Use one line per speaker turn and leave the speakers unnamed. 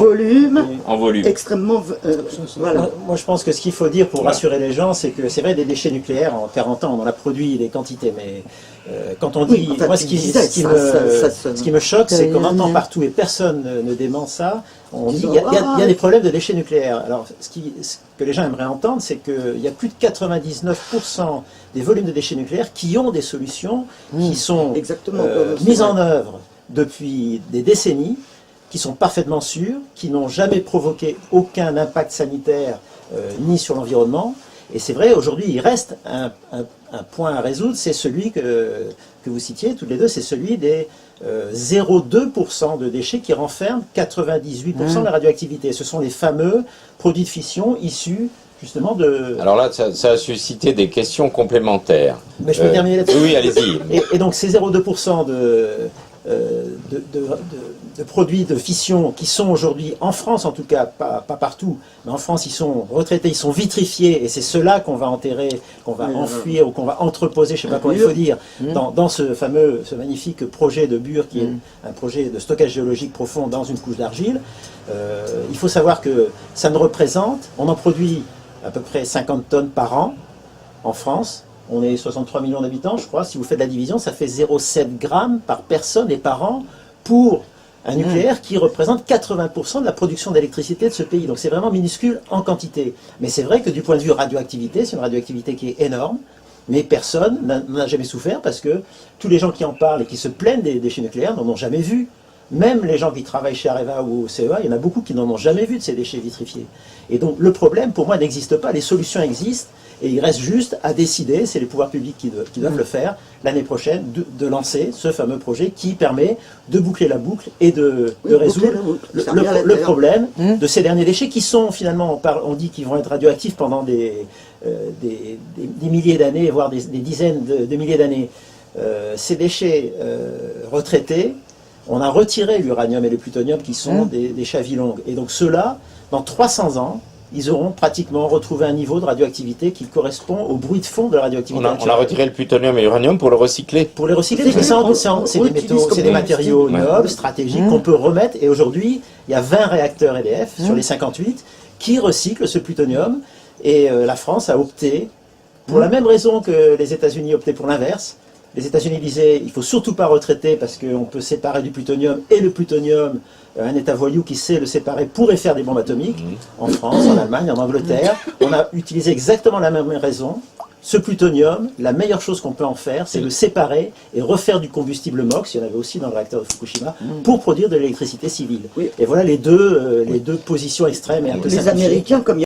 volume,
en volume.
extrêmement... voilà.
Moi, je pense que ce qu'il faut dire pour rassurer les gens, c'est que c'est vrai, des déchets nucléaires, en 40 ans, on en a produit des quantités, mais quand on dit...
Oui, enfin,
moi,
ce
qui me choque, c'est qu'on entend partout, et personne ne dément ça, on dit il y a des problèmes de déchets nucléaires. Alors, ce que les gens aimeraient entendre, c'est qu'il y a plus de 99% des volumes de déchets nucléaires qui ont des solutions qui sont mises en œuvre depuis des décennies, qui sont parfaitement sûres, qui n'ont jamais provoqué aucun impact sanitaire ni sur l'environnement. Et c'est vrai, aujourd'hui, il reste un point à résoudre, c'est celui que vous citiez, toutes les deux, c'est celui des 0,2% de déchets qui renferment 98% de la radioactivité. Ce sont les fameux produits de fission issus justement de...
Alors là, ça a suscité des questions complémentaires.
Mais je peux terminer là-dessus.
Oui, allez-y.
Et donc ces 0,2% de produits de fission qui sont aujourd'hui, en France en tout cas, pas partout, mais en France ils sont retraités, ils sont vitrifiés, et c'est ceux-là qu'on va enterrer, qu'on va enfouir ou qu'on va entreposer, je ne sais pas comment il faut dire, dans ce magnifique projet de Bure qui est un projet de stockage géologique profond dans une couche d'argile. Il faut savoir que ça ne représente, on en produit à peu près 50 tonnes par an en France. On est 63 millions d'habitants, je crois. Si vous faites la division, ça fait 0,7 grammes par personne et par an pour un nucléaire qui représente 80% de la production d'électricité de ce pays. Donc c'est vraiment minuscule en quantité. Mais c'est vrai que du point de vue radioactivité, c'est une radioactivité qui est énorme, mais personne n'en a jamais souffert parce que tous les gens qui en parlent et qui se plaignent des déchets nucléaires n'en ont jamais vu. Même les gens qui travaillent chez Areva ou au CEA, il y en a beaucoup qui n'en ont jamais vu de ces déchets vitrifiés. Et donc le problème, pour moi, n'existe pas. Les solutions existent. Et il reste juste à décider, c'est les pouvoirs publics qui doivent le faire, l'année prochaine, de lancer ce fameux projet qui permet de boucler la boucle et de résoudre le problème de ces derniers déchets qui sont finalement, on dit qu'ils vont être radioactifs pendant des milliers d'années, voire des dizaines de milliers d'années. Ces déchets retraités, on a retiré l'uranium et le plutonium qui sont des chavilongues. Et donc ceux-là, dans 300 ans, ils auront pratiquement retrouvé un niveau de radioactivité qui correspond au bruit de fond de la radioactivité.
On a retiré le plutonium et l'uranium pour le recycler.
Pour les recycler, c'est des métaux, c'est des matériaux nobles, stratégiques, qu'on peut remettre. Et aujourd'hui, il y a 20 réacteurs EDF sur les 58 qui recyclent ce plutonium. Et la France a opté, pour la même raison que les États-Unis optaient pour l'inverse. Les États-Unis disaient il ne faut surtout pas retraiter parce qu'on peut séparer du plutonium, et le plutonium, un État voyou qui sait le séparer pourrait faire des bombes atomiques. En France, en Allemagne, en Angleterre, on a utilisé exactement la même raison. Ce plutonium, la meilleure chose qu'on peut en faire, c'est le séparer et refaire du combustible MOX, il y en avait aussi dans le réacteur de Fukushima, pour produire de l'électricité civile. Et voilà les deux positions extrêmes et un peu simplifiées.
Les Américains, comme